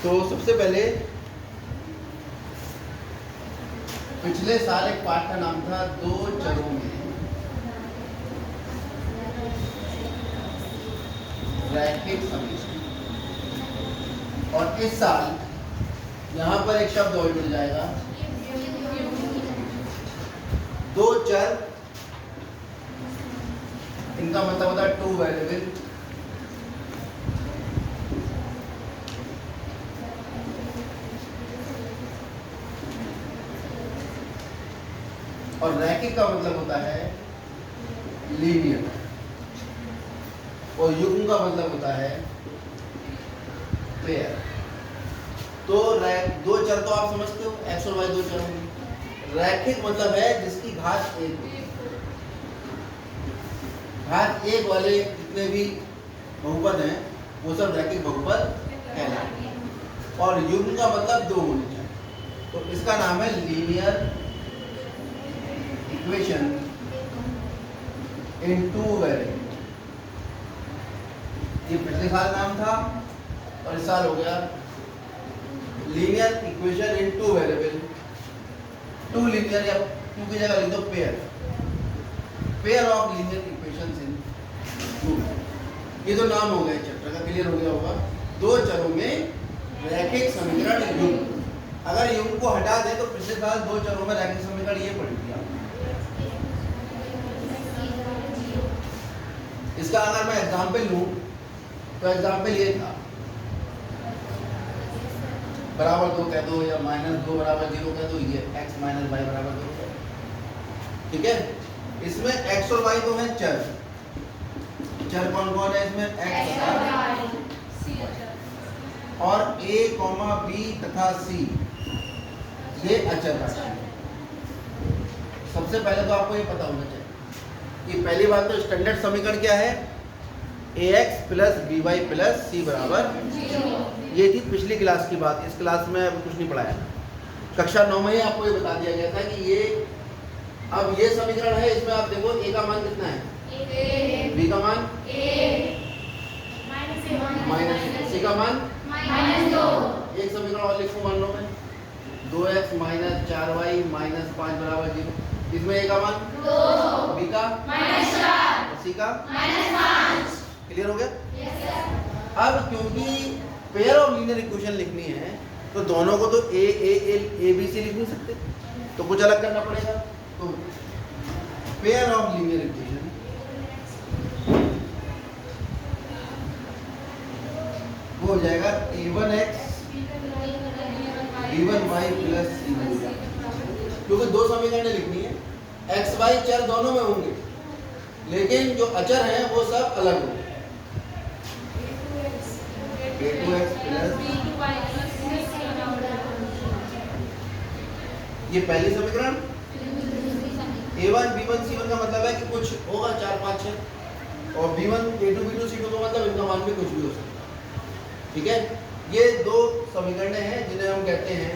तो सबसे पहले पिछले साल एक पाठ का नाम था दो चरों में रैखिक समीकरण, और इस साल यहां पर एक शब्द और मिल जाएगा, दो चर, इनका मतलब होता है टू वेरिएबल और रैखिक का मतलब होता है लीनियर, और युग्म का मतलब होता है पेयर। तो दो चर तो आप समझते हो, एक्स और वाई दो चर होंगे। रैखिक मतलब है जिसकी घात एक हो, घात एक वाले जितने भी बहुपद हैं वो सब रैखिक बहुपद कहलाते हैं। और युग्म का मतलब दो होने चाहिए, तो इसका नाम है linear equation in two variable. ये पिछले साल नाम था और इस साल हो गया linear equation in two variable. Two linear या टू की जगह लिख दो pair, pair of linear equations in two. ये तो नाम हो गया चैप्टर का, क्लियर हो गया होगा। दो चरों में रैखिक समीकरण युग्म। अगर युग्म को हटा दें तो पिछले साल दो चरों में रैखिक समीकरण ये पढ़ लिया। इसका अगर मैं एग्जाम्पल लूं तो एग्जाम्पल ये था, बराबर दो कह दो या माइनस दो बराबर जीरो कह दो, ये x माइनस वाई बराबर दो, ठीक है। इसमें x और y तो है चर, चर कौन कौन है इसमें, x और a, b तथा c, ये अचर राशि। सबसे पहले तो आपको ये पता होना चाहिए कि पहली बात तो स्टैंडर्ड समीकरण क्या है, ax plus by plus c बराबर 0। ये थी पिछली क्लास की बात, इस क्लास में अभी कुछ नहीं पढ़ाया। कक्षा 9 में ही आपको ये बता दिया गया था कि ये अब ये समीकरण है, इसमें आप देखो a का मान कितना है, b का मान माइनस, c का मान -2। एक समीकरण और लिखो मान लो मैं, 2x माइनस 4y माइनस 5 बराबर 0। इसमें a का मान 2, b का -4, c का -5। क्लियर हो गया? yes, sir। अब क्योंकि पेयर ऑफ लीनियर इक्वेशन लिखनी है तो दोनों को तो a b c लिख नहीं सकते, तो कुछ अलग करना पड़ेगा। तो पेयर ऑफ लीनियर इक्वेशन वो हो जाएगा a1x b1y प्लस c1। क्योंकि दो समीकरण लिखनी है, x y चर दोनों में होंगे लेकिन जो अचर हैं वो सब अलग होंगे। a2x प्लस ये पहली समीकरण, a1 b1 c1 का मतलब है कि कुछ होगा 4 5 6, और b1 a2 b2 c2 का मतलब इनका मान भी कुछ भी हो सकता है, ठीक है। ये दो समीकरण हैं जिन्हें हम कहते हैं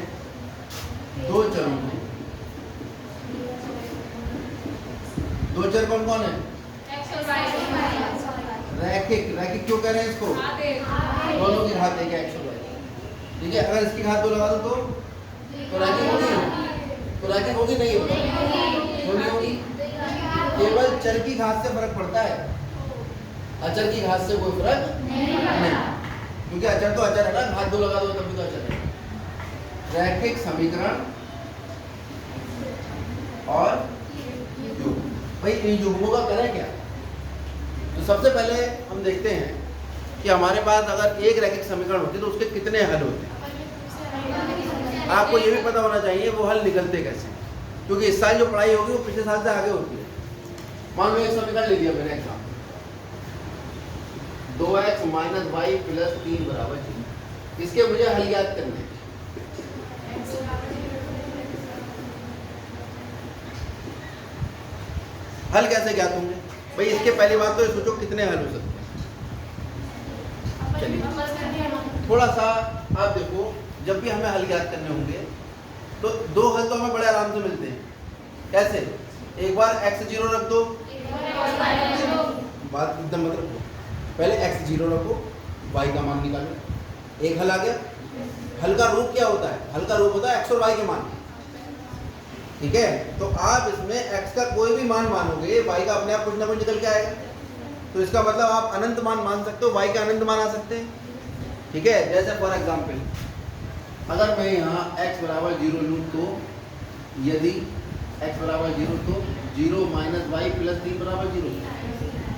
दो चरों में। दो चर कौन कौन है, रैखिक। रैखिक क्यों कह रहे हैं इसको, दोनों की घात एक x और y, ठीक है। अगर इसकी घात दो लगा दो तो रैखिक होगी, तो रैखिक होगी नहीं होगी, केवल चर की घात से फर्क पड़ता है, अचर की घात से कोई फर्क नहीं, क्योंकि अचर तो अचर है ना, घात दो लगा दो तब भी तो अचर है। रैखिक समीकरण और युग्म, भाई इन युग्मों का करें क्या। तो सबसे पहले हम देखते हैं कि हमारे पास अगर एक रैखिक समीकरण होती है तो उसके कितने हल होते हैं। आपको ये भी पता होना चाहिए वो हल निकलते कैसे, क्योंकि इस साल जो पढ़ाई होगी वो पिछले साल से आगे होती है। मान लो एक समीकरण ले लिया मैंने exam, 2x minus Y plus 3 बराबर 0। इसके मुझे हल याद करने हैं। हल कैसे ज्ञात होंगे भाई, इसके पहली बात तो ये सोचो कितने हल हो सकते हैं। चलिए थोड़ा सा आप देखो, जब भी हमें हल ज्ञात करने होंगे तो दो हल तो हमें बड़े आराम से मिलते हैं। कैसे, एक बार x0 रख दो, बात एकदम मत रखो, पहले x0 रखो, y का मान निकालो, एक हल आ गया। हल का रूप क्या होता है? हल का रूप होता है x और y के मान। ठीक है, तो आप इसमें x का कोई भी मान मानोगे, y का अपने आप कुछ ना कुछ निकल के आएगा। तो इसका मतलब आप अनंत मान सकते हो, y के अनंत मान आ सकते हैं। ठीक है, जैसे फॉर एग्जाम्पल अगर मैं यहाँ x बराबर 0 लूँ तो यदि x बराबर 0 तो 0 माइनस वाई प्लस 3 बराबर 0,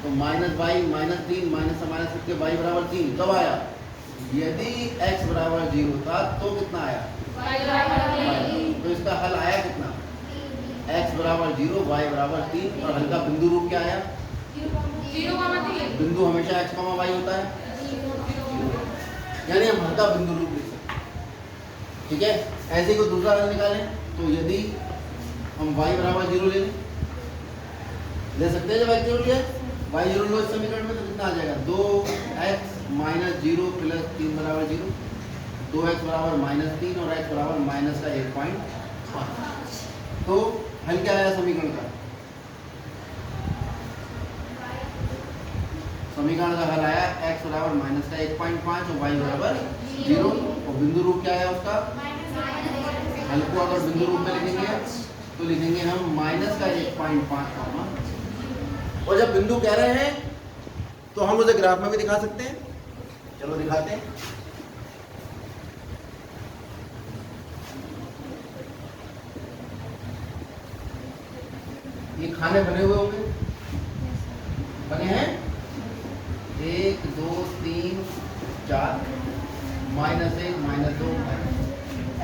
तो माइनस वाई माइनस 3 माइनस से माइनस करके वाई बराबर 3 कब आया? यदि x बराबर 0 था तो कितना आया? तो इसका हल आया कितना? x बराबर 0 y बराबर 3 और हल का बिंदु रूप क्या आया? बिंदु हमेशा x, y होता है, यानी हम हल का बिंदु रूप लिख सकते हैं। ठीक है, ऐसे कोई दूसरा हल निकालें तो यदि हम y बराबर 0 ले सकते हैं। जब x 0 लिया, y 0 लो इस समीकरण में तो कितना आ जाएगा? 2x माइनस 0 प्लस 3 बराबर 0, 2x बराबर माइनस 3 और x बराबर माइनस का 1.5। तो हल क्या आया समीकरण का? समीकरण का हल आया x बराबर माइनस का 1.5 और y बराबर 0 और बिंदु रूप क्या है उसका? हल को अगर बिंदु रूप में लिखेंगे तो लिखेंगे हम माइनस का 1.5, और जब बिंदु कह रहे हैं तो हम उसे ग्राफ में भी दिखा सकते हैं। चलो दिखाते हैं। ये खाने बने हुए होंगे, बने हैं 1 2 3 4 माइनस 1 माइनस 2।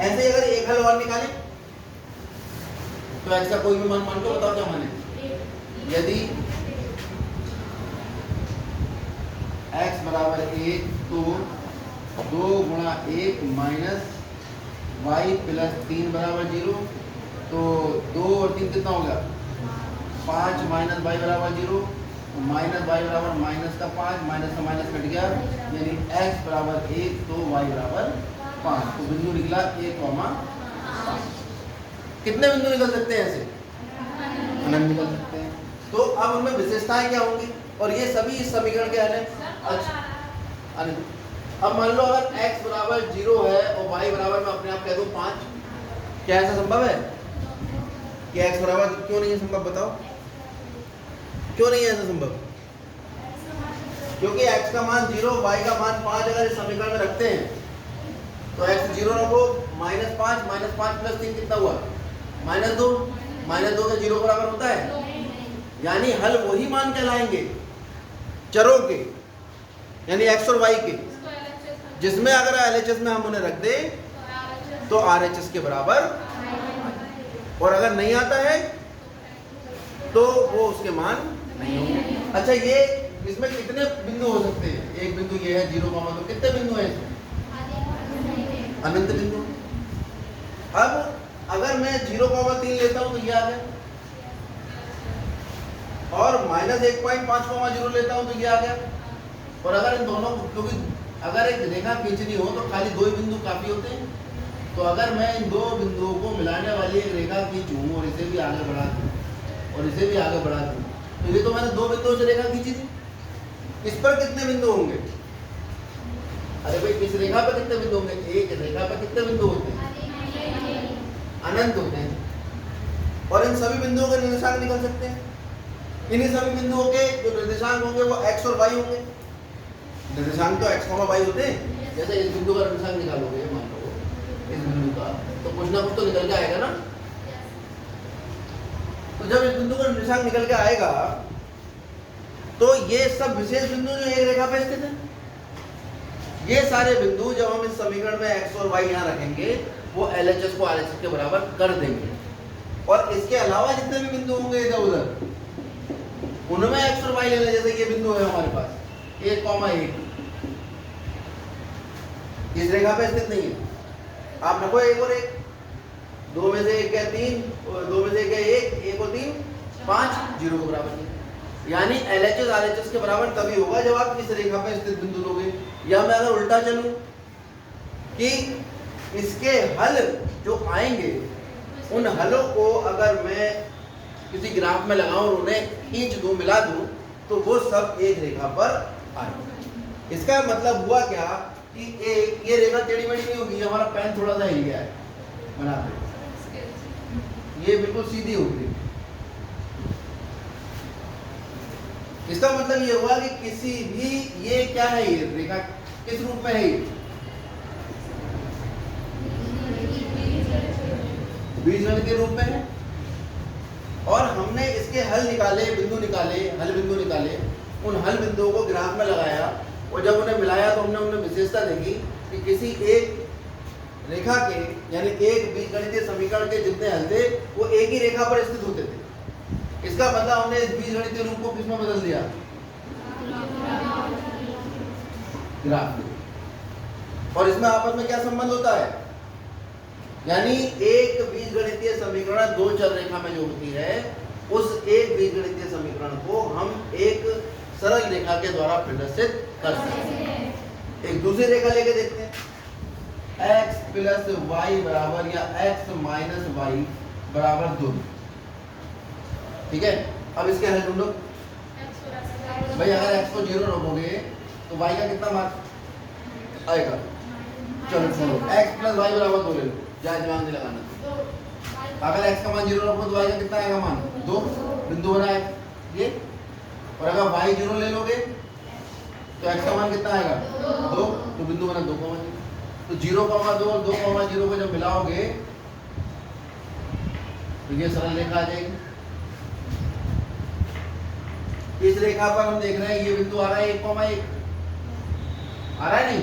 ऐसे अगर एक हल और निकालें तो ऐसा कोई भी मान मान के बताओ क्या माने? यदि x बराबर 1 तो 2 गुणा 1 माइनस y प्लस 3 बराबर 0, तो 2 और 3 कितना हो गया? 5 माइनस y बराबर 0, माइनस y बराबर माइनस का 5, माइनस का माइनस कट गया, यानी x बराबर 1 तो y बराबर 5। तो बिंदु निकला 1, कितने बिंदु निकल सकते हैं? ऐसे अनंत निकल सकते हैं। तो अब उनमें विशेषताएं क्या होंगी? और ये सभी इस समीकरण के हल हैं। अच्छा, अब मान लो अगर x बराबर 0 है और y बराबर मैं अपने आप कह दूं 5, क्या ऐसा संभव है कि x बराबर? क्यों नहीं है संभव, बताओ क्यों नहीं है ऐसा संभव? क्योंकि x का मान 0, y का मान 5 अगर इस समीकरण में रखते हैं तो x 0 रखो, -5 -5 प्लस 3 कितना हुआ? -2, -2 के 0 बराबर होता है, यानी हल वही मान कहलाएंगे चरों के, यानी x और y के, जिसमें अगर LHS में हम उन्हें रख दें तो RHS के बराबर, और अगर नहीं आता है तो वो उसके मान नहीं होंगे। अच्छा, ये इसमें कितने बिंदु हो सकते हैं? एक बिंदु ये है 0, तो कितने बिंदु हैं इसमें? अनंत बिंदु। अब अगर मैं 0,3 लेता हूं तो ये आ गया, और -1.5,0 लेता हूं तो ये आ गया। और अगर इन दोनों, क्योंकि अगर एक रेखा खींचनी हो तो खाली 2 ही बिंदु काफी होते हैं, तो अगर मैं इन 2 बिंदुओं को मिलाने वाली एक रेखा खींचूं और इसे भी आगे बढ़ा दूं और इसे भी आगे बढ़ा दूं, तो ये तो मैंने 2 बिंदुओं से रेखा खींची थी, इस पर कितने बिंदु होंगे? अरे भाई, इस रेखा पर कितने बिंदु होंगे? एक रेखा पर कितने बिंदु होते हैं? अनंत होते हैं। और इन सभी बिंदुओं के निर्देशांक निकल सकते हैं। इन्हीं सभी बिंदुओं के जो निर्देशांक होंगे वो x और y होंगे। निर्देशांक तो x, y होते हैं। जैसे इस बिंदु का निर्देशांक निकालोगे, मान लो इस बिंदु का, तो कुछ ना कुछ तो निकल के आएगा ना। तो जब इस बिंदु का निर्देशांक निकल के आएगा तो ये सब विशेष बिंदु जो एक रेखा पर स्थित है, ये सारे बिंदु जब हम इस समीकरण में x और y यहाँ रखेंगे वो LHS को RHS के बराबर कर देंगे। और इसके अलावा जितने भी बिंदु होंगे इधर उधर, उनमें x और y लेना। जैसे ये बिंदु है हमारे पास 1,1, इस रेखा पे स्थित नहीं है, आप रखो 1 और 1, 2 में से 1 है 3, 2 में से 1 है 1 और 3 5, 0 के बराबर नहीं। यानी LHS RHS के बराबर तभी होगा जब आप इस रेखा पे स्थित बिंदु लोगे। या मैं अगर उल्टा चलूं कि इसके हल जो आएंगे उन हलों को अगर मैं किसी ग्राफ में लगाऊं और उन्हें खींच दूं, मिला दूं, तो वो सब एक रेखा पर आएंगे। इसका मतलब हुआ क्या कि ये रेखा टेढ़ी मेढ़ी नहीं होगी, हमारा पेन थोड़ा सा हिल गया है बनाते, ये बिल्कुल सीधी होगी। इसका मतलब ये हुआ कि किसी भी, ये क्या है, ये रेखा किस रूप में है, ये बीजगणित के रूप में है। और हमने इसके हल निकाले, बिंदु निकाले, हल बिंदु निकाले, उन हल बिंदुओं को ग्राफ में लगाया और जब उन्हें मिलाया तो हमने उनमें विशेषता देखी कि किसी एक रेखा के, यानी एक बीजगणितीय समीकरण के जितने हल थे वो एक ही रेखा पर स्थित होते थे। इसका मतलब हमने इस बीजगणितीय रूप को किसमें बदल दिया, ग्राफ में। और इसमें आपस में क्या संबंध होता है, यानी एक बीजगणितीय समीकरण दो चर रेखा में जो होती है, उस एक बीजगणितीय समीकरण को हम एक सरल रेखा के द्वारा प्रदर्शित कर सकते हैं। एक दूसरी रेखा लेके देखते हैं, x प्लस वाई बराबर या x माइनस वाई बराबर 2। ठीक है, अब इसके हल ढूंढो भाई। अगर x को 0 रखोगे तो y का कितना मान आएगा, चलो छोड़ो, x प्लस वाई बराबर 2 ले लो, ज्यादा दिमाग नहीं लगाना। अगर x का मान 0 रखो तो y का कितना आएगा मान 2, बिंदु बना है ये। और अगर y 0 ले लोगे तो x का मान कितना आएगा 2, तो बिंदु बना 2, तो 0, 2 और 2, 0 को जब मिलाओगे तो ये सरल रेखा आ जाएगी। इस रेखा पर हम देख रहे हैं ये बिंदु आ रहा है 1,1 आ रहा है नहीं,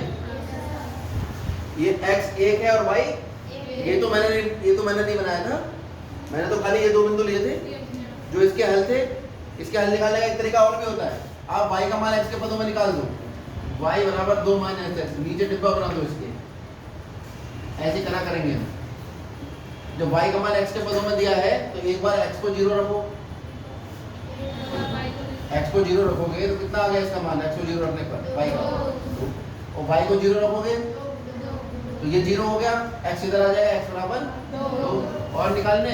ये x 1 है और y ये तो मैंने नहीं बनाया था, मैंने तो खाली ये दो बिंदु लिए थे जो इसके हल थे। इसके हल निकालने का एक तरीका और भी होता है, आप y का मान x के पदों में निकाल दो, y बराबर 2 माइनस x, नीचे डिब्बा बना दो इसके, ऐसे करा करेंगे हम। जब y का मान x के पदों में दिया है तो एक बार x को 0 रखो, x को 0 रखोगे तो कितना आ गया इसका मान, x को 0 रखने पर y का, और y को 0 रखोगे तो ये 0 हो गया, x इधर आ जाएगा, x बराबर 2। और निकालने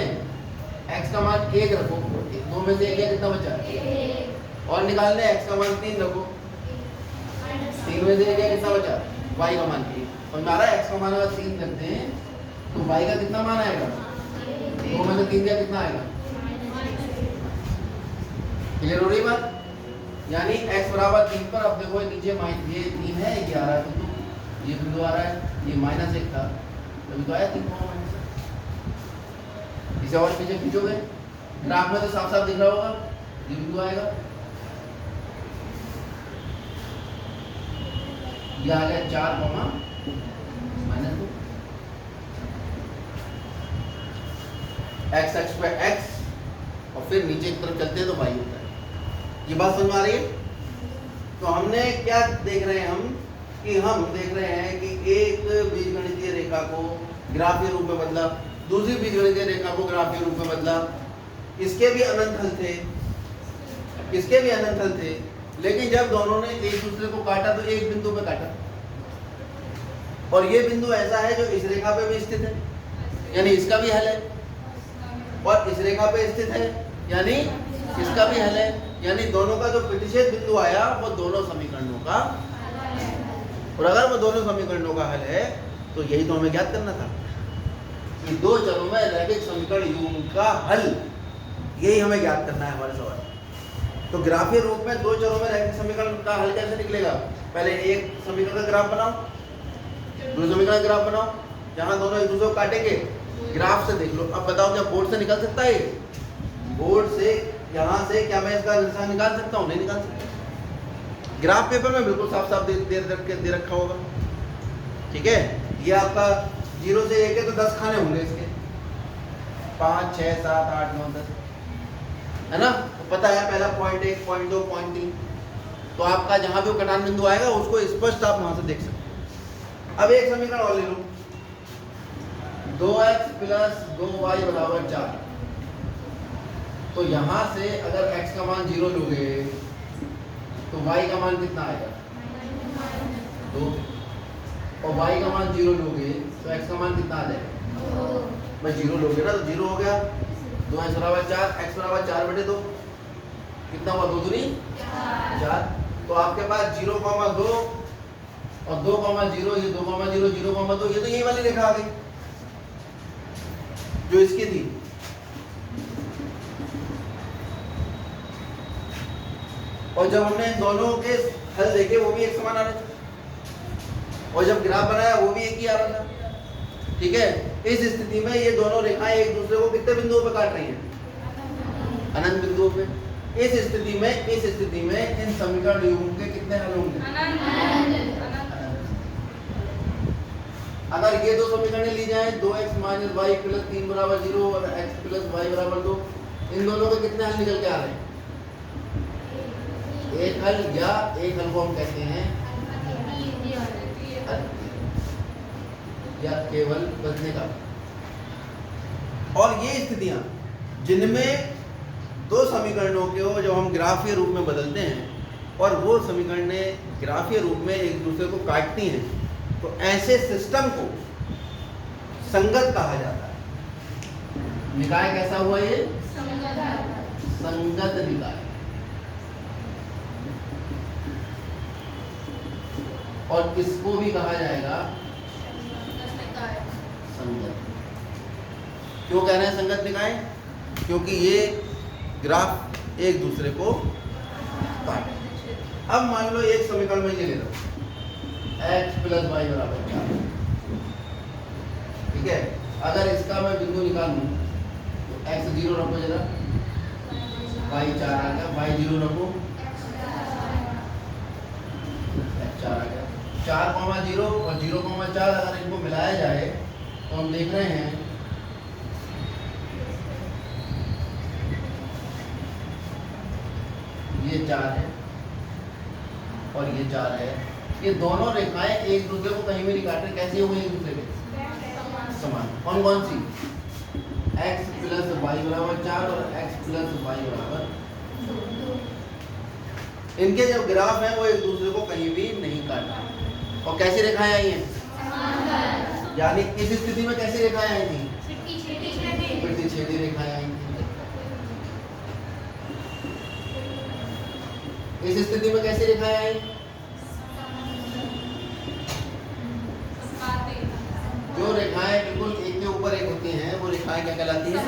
x का मान 1 रखो, 2 में से 1 गया, कितना बचा, और निकालने x का मान 3 रखो, 3 में से 1 गया, कितना बचा, y का मान 3। और हमारा x का मान अगर 3 रखते हैं तो y का कितना मान आएगा, 2 में से 3 गया, कितना आएगा। क्लियर हो रही बात, यानी x बराबर 3 पर अब देखो नीचे ये 3 है, ये आ रहा है, तो ये बिंदु आ रहा है, ये -1 था तभी तो आया 3, इसे और पीछे खींचोगे ग्राफ में तो साफ साफ दिख रहा होगा, ये बिंदु आएगा, ये आ गया 4, -2, x अक्ष पे x और फिर नीचे की तरफ चलते हैं तो y होता है। ये बात समझ में आ रही है। तो हमने क्या देख रहे हैं हम देख रहे हैं कि एक बीजगणितीय रेखा को ग्राफीय रूप में बदला, दूसरी बीजगणितीय रेखा को ग्राफीय रूप में बदला। इसके भी अनंत हल थे, लेकिन जब दोनों ने एक दूसरे को काटा तो एक बिंदु पे काटा, और ये बिंदु ऐसा है जो इस रेखा पे भी स्थित है, यानी इसका भी हल है, और इस रेखा पे स्थित है, यानी इसका भी हल है, यानी दोनों का जो प्रतिच्छेद बिंदु आया वो दोनों समीकरणों का, और अगर वो दोनों समीकरणों का हल है तो यही तो हमें ज्ञात करना था कि दो चरों में रैखिक समीकरण u का हल, यही हमें ज्ञात करना है हमारे सवाल। तो ग्राफीय रूप में दो चरों में रैखिक समीकरण का हल कैसे निकलेगा, पहले एक समीकरण का ग्राफ बनाओ, दूसरे समीकरण का ग्राफ बनाओ, जहां दोनों एक दूसरे को काटेंगे, ग्राफ से देख लो। अब बताओ क्या बोर्ड से निकल सकता है, बोर्ड से यहाँ से क्या मैं इसका निशान निकाल सकता हूँ, नहीं निकाल सकता। ग्राफ पेपर में बिल्कुल साफ साफ दे रखा होगा, ठीक है। ये आपका 0 से 1 है तो 10 खाने होंगे इसके, 5, 6, 7, 8, 9, 10, है ना। तो पता है पहला पॉइंट 1, पॉइंट 2, पॉइंट 3, तो आपका जहां भी वो कटान बिंदु आएगा उसको स्पष्ट आप वहां से देख सकते हैं। अब एक समीकरण और ले लो, 2x प्लस 2y बराबर 4। तो यहां से अगर x का मान 0 लोगे तो y का मान कितना आएगा 2, और y का मान 0 लोगे तो x का मान कितना आ जाएगा, मैं 0 लोगे ना तो 0 हो गया, 2x बराबर 4, x बराबर 4/2, कितना हुआ 2 दूनी 4। तो आपके पास 0,2 और 2,0 ये 2,0 0,2 ये तो यही वाली रेखा आ गई जो इसकी थी। और जब हमने इन दोनों के हल देखे वो भी एक समान आ रहे थे, और जब ग्राफ बनाया वो भी एक ही आ रहा था। ठीक है, इस स्थिति में ये दोनों रेखाएं एक दूसरे को कितने बिंदुओं पे काट रही हैं? अनंत बिंदुओं पे। इस स्थिति में इन समीकरण युग्म के कितने हल होंगे? अगर ये दो समीकरण ली जाए 2x - y + 3 = 0 और x + y = 2, इन दोनों के कितने हल निकल के आ रहे हैं? एक हल, या एक हल को हम कहते हैं या केवल बचने का। और ये स्थितियां जिनमें दो समीकरणों को जो हम ग्राफीय रूप में बदलते हैं और वो समीकरणें ग्राफीय रूप में एक दूसरे को काटती हैं, तो ऐसे सिस्टम को संगत कहा जाता है। निकाय कैसा हुआ ये? संगत निकाय। और किसको भी कहा जाएगा? संगत। क्यों कह रहे हैं संगत निकाय? क्योंकि ये ग्राफ एक दूसरे को काटे। अब मान लो एक समीकरण में ये ले लो x + y = 4। ठीक है, अगर इसका मैं बिंदु निकालूं तो x 0 रखो जरा, y 4 आ गया, y 0 रखो, x 4 आ गया। 4,0 और 0,4 अगर इनको मिलाया जाए तो हम देख रहे हैं ये 4 है और ये 4 है। ये दोनों रेखाएं एक दूसरे को कहीं भी नहीं काट रही। कैसी हो गई? एक दूसरे के समान। कौन कौन सी? x + y = 4 और x + y = 2। इनके जो ग्राफ है वो एक दूसरे को कहीं भी नहीं काट रहे। और कैसी रेखाएं आई हैं? यानी इस स्थिति में कैसी रेखाएं आई थी? प्रतिच्छेदी रेखाएं आई थी। इस स्थिति में कैसी रेखाएं आई? जो रेखाएं बिल्कुल एक के ऊपर एक होती हैं वो रेखाएं क्या कहलाती हैं?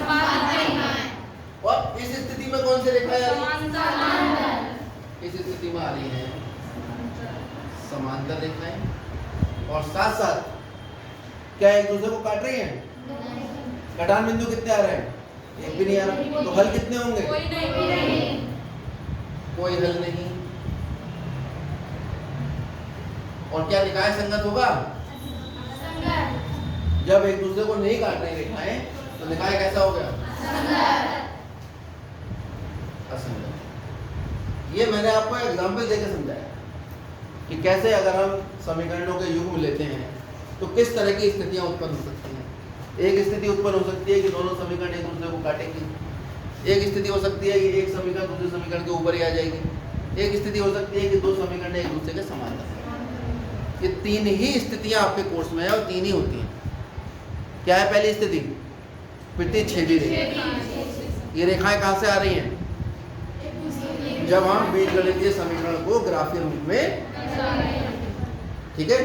और इस स्थिति में कौन सी रेखाएं आ रही हैं? इस स्थिति में आ रही हैं समांतर रेखाएं। और साथ साथ क्या एक दूसरे को काट रही हैं? कटान बिंदु कितने आ रहे हैं? एक भी नहीं आ रहा। तो हल कितने होंगे? कोई हल नहीं। और क्या निकाय संगत होगा? जब एक दूसरे को नहीं काट रही रेखाएं तो निकाय कैसा हो गया? असंगत। ये मैंने आपको एग्जाम्पल देकर समझाया कि कैसे अगर हम समीकरणों के युग्म लेते हैं तो किस तरह की स्थितियां उत्पन्न हो सकती हैं। एक स्थिति उत्पन्न हो सकती है कि दोनों समीकरण एक दूसरे को काटेंगे। एक स्थिति हो सकती है कि एक समीकरण दूसरे समीकरण के ऊपर ही आ जाएगी। एक स्थिति हो सकती है कि दो समीकरण एक दूसरे के समांतर। ये तीन ही स्थितियां आपके कोर्स में है और तीन ही होती हैं। क्या है पहली स्थिति? प्रतिच्छेदी रेखा। ये रेखाएं कहाँ से आ रही हैं? जब हम बीजगणितीय समीकरण को ग्राफीय रूप में, ठीक है,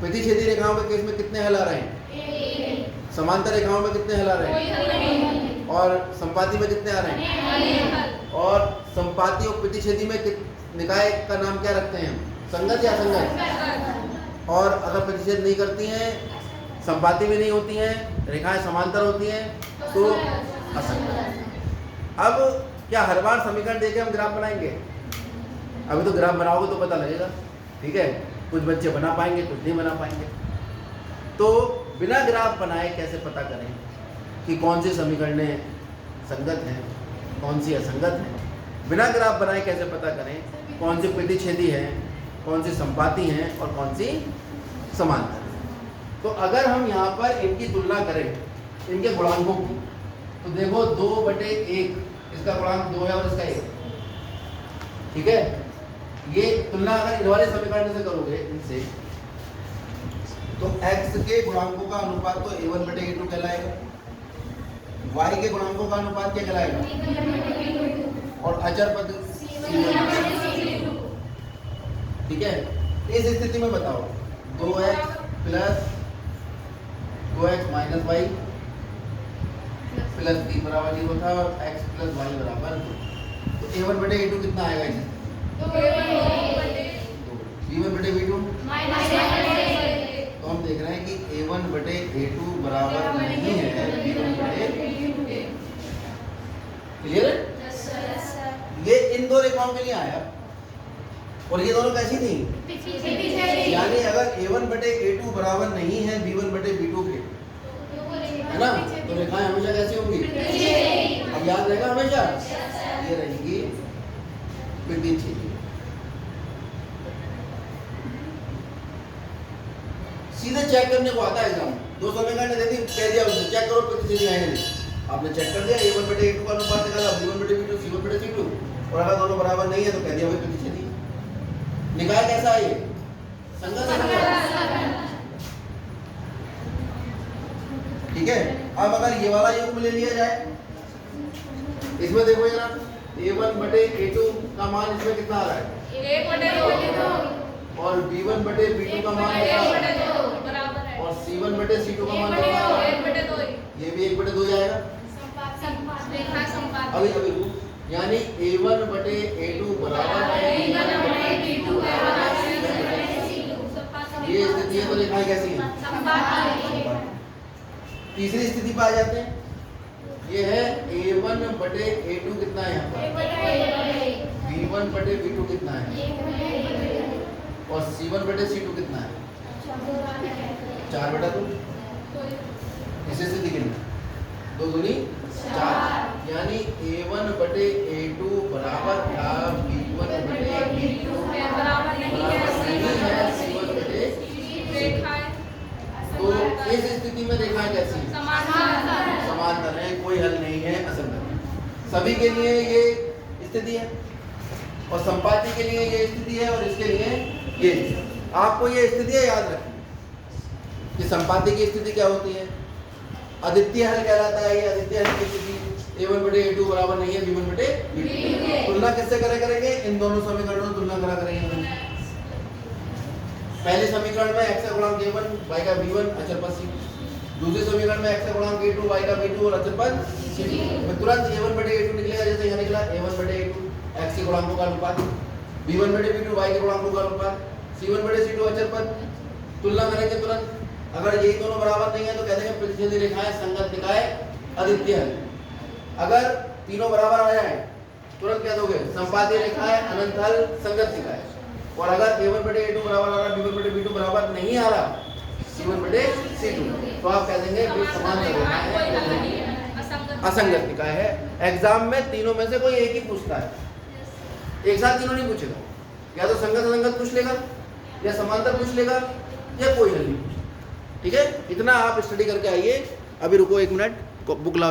प्रतिच्छेदी रेखाओं के केस में कितने हल आ रहे हैं? समांतर रेखाओं में कितने हल आ रहे हैं? और संपाती में कितने आ रहे हैं? और संपाती और प्रतिच्छेदी में निकाय का नाम क्या रखते हैं? संगत या असंगत? और अगर प्रतिच्छेद नहीं करती हैं, संपाती भी नहीं होती हैं, रेखाएं समांतर होती हैं तो असंगत। अब क्या हर बार समीकरण देके हम ग्राफ बनाएंगे? अभी तो ग्राफ बनाओगे तो पता लगेगा। ठीक है, कुछ बच्चे बना पाएंगे, कुछ नहीं बना पाएंगे। तो बिना ग्राफ बनाए कैसे पता करें कि कौन सी समीकरणें संगत हैं, कौन सी असंगत हैं? बिना ग्राफ बनाए कैसे पता करें कौन सी प्रतिच्छेदी है, कौन सी संपाती हैं और कौन सी समांतर? तो अगर हम यहाँ पर इनकी तुलना करें, इनके गुणांकों की, तो देखो 2/1, इसका गुणांक 2 है और इसका 1। ठीक है, ये तुलना अगर इन वाले समीकरण से करोगे इनसे, तो x के गुणांकों का अनुपात तो a1/a2 कहलाएगा, y के गुणांकों का अनुपात क्या कहलाएगा? और अचर पद c1। ठीक है, इस स्थिति में बताओ 2x plus 2x minus Y plus 3 बराबर 0 था और x प्लस वाई बराबर 2। तो a1 बटे a2 कितना आएगा इसे? b1 बटे b2 तो हम देख रहे हैं कि a1 बटे a2 बराबर नहीं है b1 बटे b2। क्लियर है? ये इन दो रेखाओं के लिए आया और ये दोनों कैसी थी? यानी अगर a1 बटे a2 बराबर नहीं है b1 बटे b2 के, है ना, तो रेखाएं हमेशा कैसी होंगी? अब याद रहेगा हमेशा ये रहेगी प्रतिच्छेदी। सीधे चेक करने को आता है एग्जाम, दो समीकरण दे दी, कह दिया उसे चेक करो प्रतिच्छेदी है नहीं, आपने चेक कर दिया a1 बटे a2 का अनुपात निकाला, b1 बटे b2 c1 बटे c2 और अगर दोनों बराबर नहीं है तो कह दिया भाई प्रतिच्छेदी। निकाय कैसा है ये? संगत है। ठीक है, अब अगर ये वाला युग्म ले लिया जाए, इसमें देखो जरा a1 बटे a2 का मान इसमें कितना आ रहा है? 1 बटे 2 और b1 बटे b2 का मान कितना है? और c1 बटे c2 का मान कितना है? 1 बटे 2। ये भी 1 बटे 2 जाएगा। अभी यानी a1 बटे a2 बराबर है b1 बटे b2 बराबर है। ये स्थिति है तो रेखाएं कैसी हैं? तीसरी स्थिति पे आ जाते हैं, ये है a1 बटे a2 कितना है यहाँ पर? b1 बटे b2 कितना है? और c1 बटे c2 कितना है? 4 बटा 2। इसे स्थिति कितना? 2 दूनी 4, यानी a1 बटे a2 बराबर था b1 बटे b2 बराबर नहीं है c1 बटे c2। तो इस स्थिति में रेखाएं कैसी हैं? समांतर है, कोई हल नहीं है, असंगत। सभी के लिए ये स्थिति है और संपाती के लिए ये स्थिति है और इसके लिए ये। आपको ये स्थितियां याद रखनी कि संपाती की स्थिति क्या होती है, अद्वितीय हल कहलाता है। ये अद्वितीय हल की स्थिति a1 बटे a2 बराबर नहीं है b1 बटे b2। तुलना किससे करेंगे? इन दोनों समीकरणों में तुलना करा करेंगे। पहले समीकरण में x का गुणांक a1 y का b1 अचर पद c। दूसरे समीकरण में x का गुणांक a2 y का b2 और अचर पद c। में तुरंत a1 बटे a2 निकलेगा, जैसे यहाँ निकला a1 बटे a2 x के गुणांकों का अनुपात, b1 बटे b2 y के गुणांकों का अनुपात, c1 बटे c2 अचर पद। तुलना करेंगे तुरंत, अगर यही दोनों बराबर नहीं है तो कह देंगे प्रतिच्छेदी रेखाएं संगत निकाय अद्वितीय हल। अगर तीनों बराबर आ जाए तुरंत कह दोगे संपाती रेखाएं अनंत हल संगत निकाय। और अगर a1 बटे a2 बराबर आ रहा, b1 बटे b2 बराबर नहीं आ रहा, c1 बटे c2, तो आप कह देंगे ये समांतर रेखाएं असंगत निकाय है। एग्जाम में तीनों में से कोई एक ही पूछता है, एक साथ तीनों नहीं पूछेगा, या तो संगत असंगत पूछ लेगा या समांतर पूछ लेगा या कोई हल नहीं पूछेगा। ठीक है, इतना आप स्टडी करके आइए। अभी रुको 1 मिनट, बुक लाओ।